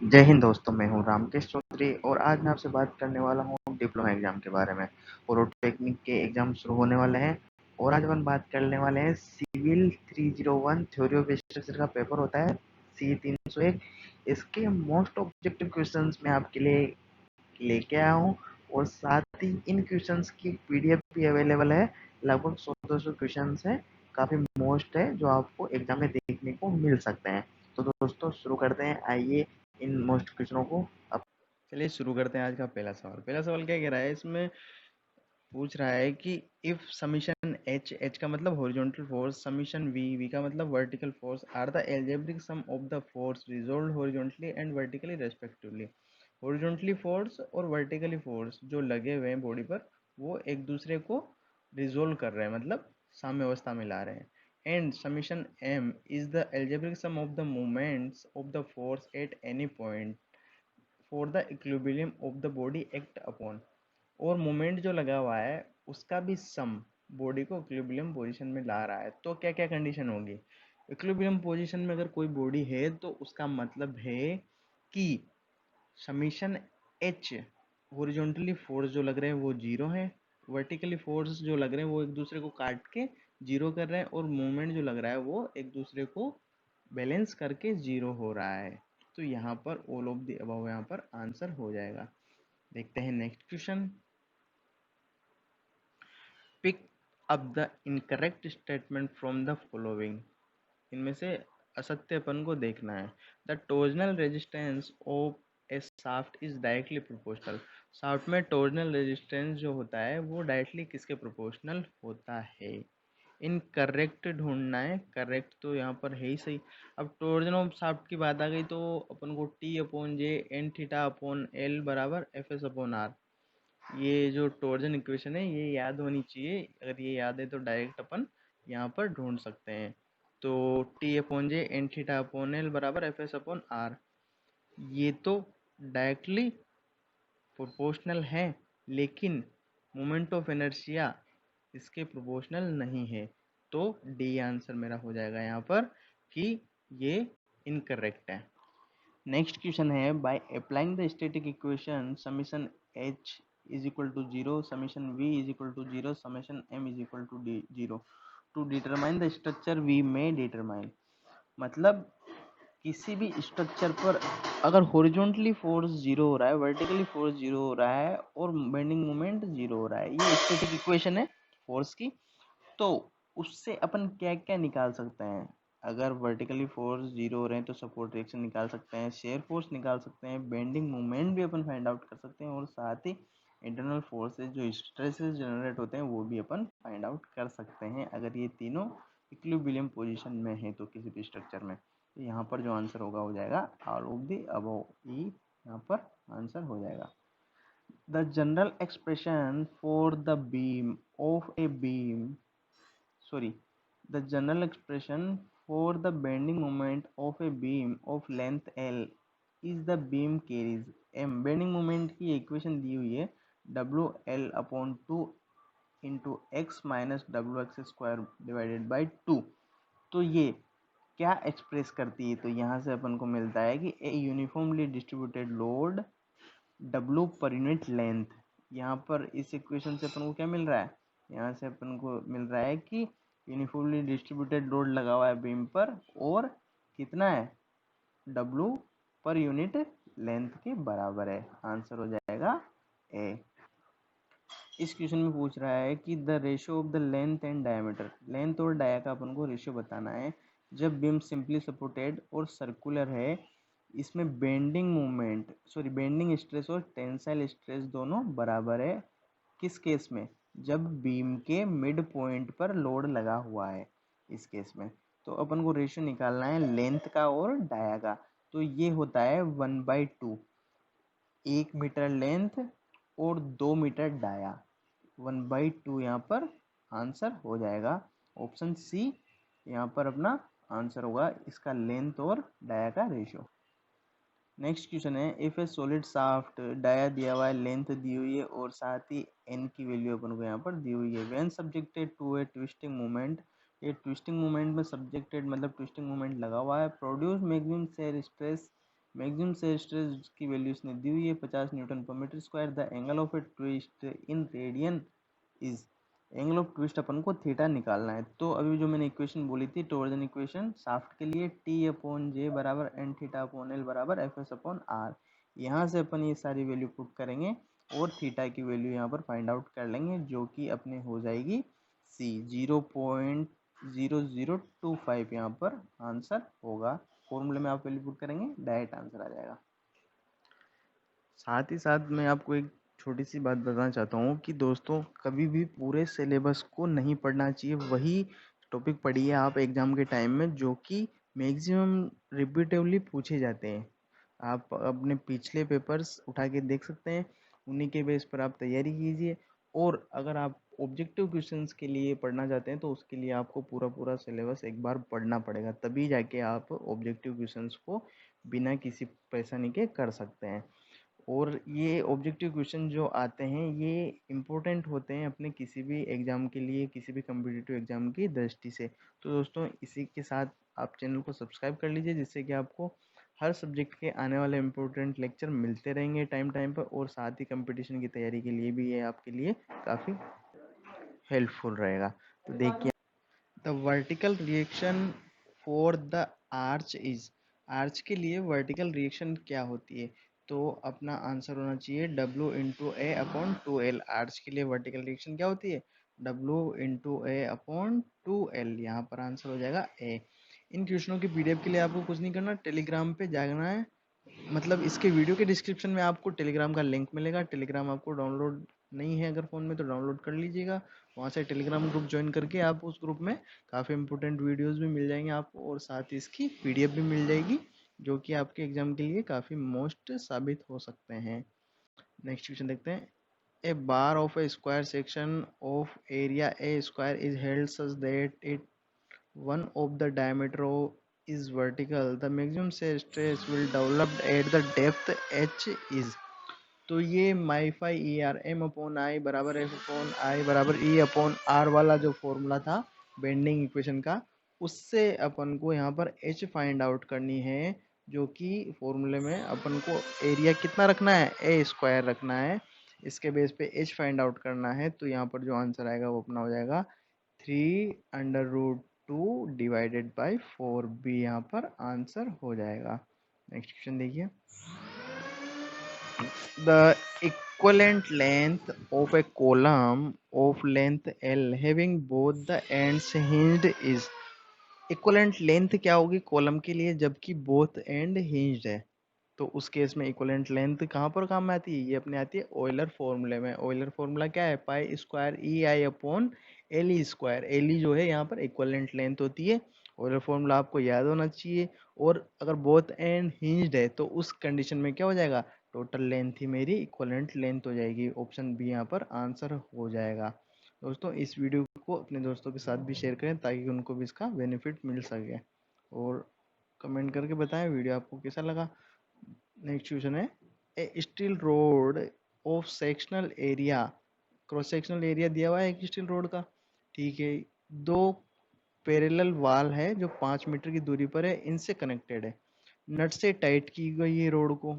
जय हिंद दोस्तों, मैं हूं रामकेश चौधरी और आज मैं आपसे बात करने वाला हूं डिप्लोमा एग्जाम के बारे में। पॉलिटेक्निक के एग्जाम शुरू होने वाले हैं और आज अपन बात करने वाले हैं सिविल 301 थ्योरी ऑफ स्ट्रक्चर का पेपर होता है C301। इसके मोस्ट ऑब्जेक्टिव क्वेश्चंस मैं आपके लिए लेके आया हूं और साथ ही इन क्वेश्चंस की पीडीएफ भी अवेलेबल है। लगभग 100-200 क्वेश्चंस है, काफी मोस्ट है जो आपको एग्जाम में देखने को मिल सकते हैं। तो दोस्तों शुरू करते हैं, आइए इन मोस्ट क्वेश्चनों को अब। चलिए शुरू करते हैं। आज का पहला सवाल क्या कह रहा है इसमें? पूछ रहा है कि इफ समीशन एच, एच का मतलब horizontal force, summation V, V का मतलब vertical force, are the algebraic sum of the force resolved horizontally and vertically respectively. Horizontally force और वर्टिकली फोर्स जो लगे हुए हैं बॉडी पर, वो एक दूसरे को रिजोल्व कर रहे हैं, मतलब साम्य अवस्था में ला रहे हैं। And summation M is the algebraic sum of the moments of the force at any point for the equilibrium of the body act upon. और मोमेंट जो लगा हुआ है उसका भी सम बॉडी को इक्विलिब्रियम पोजीशन में ला रहा है। तो क्या क्या कंडीशन होगी? इक्विलिब्रियम पोजीशन में अगर कोई बॉडी है तो उसका मतलब है कि समीशन एच, हॉरिजॉन्टली फोर्स जो लग रहे हैं वो जीरो है, वर्टिकली फोर्स जो लग रहे हैं वो एक दूसरे को काट के जीरो कर रहे हैं, और मोमेंट जो लग रहा है वो एक दूसरे को बैलेंस करके जीरो हो रहा है। तो यहाँ पर ऑल ऑफ द अबव यहाँ पर आंसर हो जाएगा। देखते हैं next question. Pick up the incorrect statement from the following. इनमें से असत्य अपन को देखना है। The torsional resistance of a shaft is directly proportional. Shaft में टॉर्जनल रेजिस्टेंस जो होता है वो डायरेक्टली किसके प्रोपोर्शनल होता है? इनकरेक्ट ढूंढना है, करेक्ट तो यहाँ पर है ही सही। अब टॉर्जन ऑफ शाफ्ट की बात आ गई तो अपन को T upon J N theta upon L बराबर एफ एस अपॉन आर, ये जो टॉर्जन इक्वेशन है ये याद होनी चाहिए। अगर ये याद है तो डायरेक्ट अपन यहाँ पर ढूंढ सकते हैं। तो T upon J N theta upon L बराबर एफ एस अपॉन आर, ये तो डायरेक्टली प्रोपोर्शनल है, लेकिन मोमेंट ऑफ इनर्शिया इसके प्रोपोर्शनल नहीं है। तो डी आंसर मेरा हो जाएगा यहाँ पर कि ये इनकरेक्ट है। नेक्स्ट क्वेश्चन है, by applying the static equation summation H is equal to zero, summation V is equal to zero, summation M is equal to zero, to determine the structure वी में डिटरमाइन। मतलब किसी भी structure पर अगर horizontally force zero हो रहा है, वर्टिकली फोर्स जीरो हो रहा है और बेंडिंग मोमेंट जीरो हो रहा है, ये स्टैटिक इक्वेशन है फोर्स की। तो उससे अपन क्या क्या निकाल सकते हैं? अगर वर्टिकली फोर्स जीरो हो रहे हैं तो सपोर्ट रिएक्शन निकाल सकते हैं, शेयर फोर्स निकाल सकते हैं, बेंडिंग मोमेंट भी अपन फाइंड आउट कर सकते हैं, और साथ ही इंटरनल फोर्सेज जो स्ट्रेसेस जनरेट होते हैं वो भी अपन फाइंड आउट कर सकते हैं, अगर ये तीनों इक्विलिब्रियम पोजीशन में है तो किसी भी स्ट्रक्चर में। तो यहाँ पर जो आंसर होगा हो जाएगा ऑल ऑफ द अबव, ई यहाँ पर आंसर हो जाएगा। The general expression for the beam of a beam, sorry, the general expression for the bending moment of a beam of length L is the beam carries M। Bending moment की equation दी हुई है W L upon two into x minus W x square divided by two. तो ये क्या express करती है? तो यहाँ से अपन को मिलता है कि ए uniformly distributed load W per unit length. यहाँ पर इस इक्वेशन से अपन को क्या मिल रहा है? यहाँ से अपन को मिल रहा है कि यूनिफॉर्मली डिस्ट्रीब्यूटेड लोड लगा हुआ है बीम पर, और कितना है? डब्ल्यू पर यूनिट लेंथ के बराबर है। आंसर हो जाएगा ए। इस क्वेश्चन में पूछ रहा है कि the ratio of the length and diameter, length और डाया का अपन को रेशियो बताना है। जब बीम सिंपली सपोर्टेड और सर्कुलर है, इसमें bending moment, sorry bending stress और टेंसाइल स्ट्रेस दोनों बराबर है। किस केस में? जब बीम के मिड पॉइंट पर लोड लगा हुआ है, इस केस में। तो अपन को रेशियो निकालना है लेंथ का और डाया का। तो ये होता है 1/2, 1 मीटर लेंथ और 2 मीटर डाया, 1/2 यहाँ पर आंसर हो जाएगा। ऑप्शन सी यहाँ पर अपना आंसर होगा, इसका लेंथ और डाया का रेशियो। नेक्स्ट क्वेश्चन है, if a solid shaft, dia दिया हुआ है, लेंथ दी हुई है और साथ ही एन की वैल्यू अपन को यहाँ पर दी हुई है। When subjected to a twisting movement, ये ट्विस्टिंग मूवमेंट में सब्जेक्टेड मतलब ट्विस्टिंग मूवमेंट लगा हुआ है, produce maximum shear stress maximum shear stress की वैल्यू इसने दी हुई है 50 न्यूटन पर metre square. The angle of a twist in radian is, angle of twist अपन को थीटा निकालना है। तो अभी जो मैंने इक्वेशन बोली थी टॉर्जन इक्वेशन शाफ्ट के लिए, टी अपॉन जे बराबर एन थीटा अपॉन एल बराबर एफ एस अपॉन आर, यहाँ से अपन ये सारी वैल्यू पुट करेंगे और थीटा की वैल्यू यहाँ पर फाइंड आउट कर लेंगे, जो कि अपने हो जाएगी सी 0.0025 यहाँ पर आंसर होगा। फॉर्मूले में आप वैल्यू पुट करेंगे डायरेक्ट आंसर आ जाएगा। साथ ही साथ मैं आपको एक छोटी सी बात बताना चाहता हूँ कि दोस्तों कभी भी पूरे सिलेबस को नहीं पढ़ना चाहिए। वही टॉपिक पढ़िए आप एग्ज़ाम के टाइम में जो कि मैक्सिमम रिपीटेडली पूछे जाते हैं। आप अपने पिछले पेपर्स उठा के देख सकते हैं, उन्हीं के बेस पर आप तैयारी कीजिए। और अगर आप ऑब्जेक्टिव क्वेश्चंस के लिए पढ़ना चाहते हैं तो उसके लिए आपको पूरा पूरा सिलेबस एक बार पढ़ना पड़ेगा, तभी जाके आप ऑब्जेक्टिव क्वेश्चंस को बिना किसी परेशानी के कर सकते हैं। और ये ऑब्जेक्टिव क्वेश्चन जो आते हैं ये इम्पोर्टेंट होते हैं अपने किसी भी एग्ज़ाम के लिए, किसी भी कम्पिटिटिव एग्ज़ाम की दृष्टि से। तो दोस्तों इसी के साथ आप चैनल को सब्सक्राइब कर लीजिए, जिससे कि आपको हर सब्जेक्ट के आने वाले इम्पोर्टेंट लेक्चर मिलते रहेंगे टाइम टाइम पर। और साथ ही कंपटीशन की तैयारी के लिए भी ये आपके लिए काफ़ी हेल्पफुल रहेगा। तो देखिए, the vertical reaction for the arch is, arch के लिए वर्टिकल रिएक्शन क्या होती है? तो अपना आंसर होना चाहिए W इंटू ए अपॉन 2L। आर्च के लिए वर्टिकल रिएक्शन क्या होती है? W इंटू ए अपॉन 2L। यहाँ पर आंसर हो जाएगा ए। इन क्वेश्चनों की पीडीएफ के लिए आपको कुछ नहीं करना, टेलीग्राम पे जाना है। मतलब इसके वीडियो के डिस्क्रिप्शन में आपको टेलीग्राम का लिंक मिलेगा। टेलीग्राम आपको डाउनलोड नहीं है अगर फ़ोन में तो डाउनलोड कर लीजिएगा। वहाँ से टेलीग्राम ग्रुप ज्वाइन करके आप उस ग्रुप में काफ़ी इंपॉर्टेंट वीडियोस भी मिल जाएंगे आपको, और साथ ही इसकी पीडीएफ भी मिल जाएगी, जो कि आपके एग्जाम के लिए काफ़ी मोस्ट साबित हो सकते हैं। नेक्स्ट क्वेश्चन देखते हैं। A bar of a square section of area a square is held such that it one of the diameter is vertical, the maximum stress will develop at the depth h is। तो ये माईफाई E R M upon I बराबर F upon I बराबर ई upon are वाला जो formula था bending equation का, उससे अपन को यहाँ पर एच फाइंड आउट करनी है, जो कि फॉर्मूले में अपन को एरिया कितना रखना है, ए स्क्वायर रखना है। इसके बेस पे एच फाइंड आउट करना है। तो यहाँ पर जो आंसर आएगा वो अपना हो जाएगा 3√2 डिवाइडेड बाई 4b, यहाँ पर आंसर हो जाएगा। नेक्स्ट क्वेश्चन देखिए। The equivalent length of a column of length L having both the ends hinged is। Equivalent length क्या होगी कॉलम के लिए जबकि बोथ एंड हिंज्ड है? तो उस केस में इक्वलेंट लेंथ कहाँ पर काम में आती है? ये अपने आती है ऑयलर फॉर्मूले में। ऑयलर फॉर्मूला क्या है? Pi square E I upon L E square. L E जो है यहाँ पर इक्वलेंट लेंथ होती है। ऑयलर फॉर्मूला आपको याद होना चाहिए। और अगर बोथ एंड हिंज्ड है तो उस कंडीशन में क्या हो जाएगा? टोटल लेंथ ही मेरी इक्वलेंट लेंथ हो जाएगी। ऑप्शन बी यहाँ पर आंसर हो जाएगा। दोस्तों इस वीडियो को अपने दोस्तों के साथ भी शेयर करें ताकि उनको भी इसका बेनिफिट मिल सके, और कमेंट करके बताएं वीडियो आपको कैसा लगा। नेक्स्ट क्वेश्चन है। A steel rod of sectional area, cross sectional area दिया हुआ है एक स्टील रोड का, ठीक है। दो पैरेलल वाल है जो 5 मीटर की दूरी पर है, इनसे कनेक्टेड है। नट से टाइट की गई है रोड को।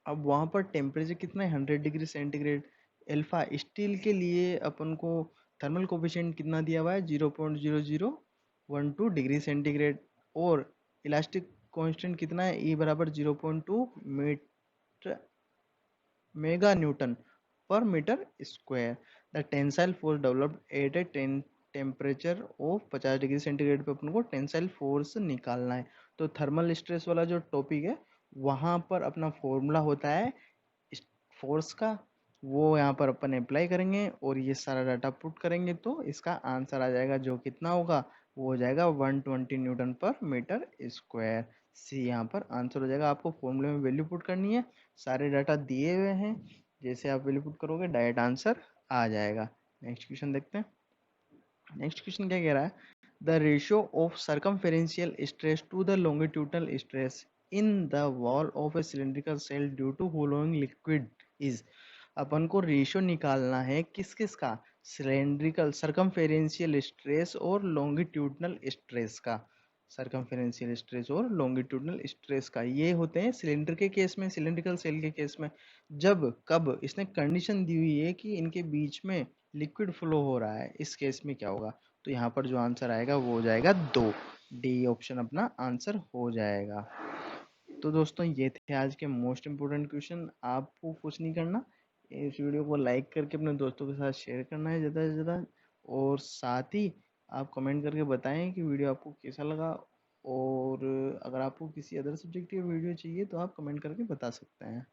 अब वहां पर टेम्परेचर कितना है? 100 डिग्री सेंटीग्रेड। अल्फा स्टील के लिए अपन को थर्मल कोफिशिएंट कितना दिया हुआ है? 0.0012 डिग्री सेंटीग्रेड। और इलास्टिक कांस्टेंट कितना है? ई बराबर 0.2 मीटर मेगा न्यूटन पर metre square. The tensile force developed at a temperature of 50 degree centigrade पे अपन को टेंसाइल फोर्स निकालना है। तो थर्मल स्ट्रेस वाला जो टॉपिक है वहां पर अपना फॉर्मूला होता है फोर्स का, वो यहाँ पर अपन अप्लाई करेंगे और ये सारा डाटा पुट करेंगे तो इसका आंसर आ जाएगा, जो कितना होगा वो हो जाएगा 120 न्यूटन पर मीटर स्क्वायर। सी यहाँ पर आंसर हो जाएगा। आपको फॉर्मूले में वैल्यू पुट करनी है, सारे डाटा दिए हुए हैं, जैसे आप वैल्यू पुट करोगे डायरेक्ट आंसर आ जाएगा। नेक्स्ट क्वेश्चन देखते हैं। नेक्स्ट क्वेश्चन क्या कह रहा है? The ratio of circumferential stress to the longitudinal stress in the wall of a cylindrical shell due to flowing liquid is. अपन को रेशियो निकालना है किस किस का? सिलेंड्रिकल सर्कमफेरेंशियल स्ट्रेस और लॉन्गिट्यूडनल स्ट्रेस का। सरकमफेरेंशियल स्ट्रेस और लॉन्गिट्यूडनल स्ट्रेस का। ये होते हैं सिलेंडर के केस में, सिलेंड्रिकल सेल के केस में। जब कब इसने कंडीशन दी हुई है कि इनके बीच में लिक्विड फ्लो हो रहा है, इस केस में क्या होगा? तो यहाँ पर जो आंसर आएगा वो हो जाएगा 2, डी ऑप्शन अपना आंसर हो जाएगा। तो दोस्तों ये थे आज के मोस्ट इम्पोर्टेंट क्वेश्चन। आपको कुछ नहीं करना, इस वीडियो को लाइक करके अपने दोस्तों के साथ शेयर करना है ज़्यादा से ज़्यादा, और साथ ही आप कमेंट करके बताएं कि वीडियो आपको कैसा लगा। और अगर आपको किसी अदर सब्जेक्ट की वीडियो चाहिए तो आप कमेंट करके बता सकते हैं।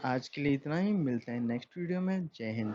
आज के लिए इतना ही, मिलते हैं नेक्स्ट वीडियो में। जय हिंद।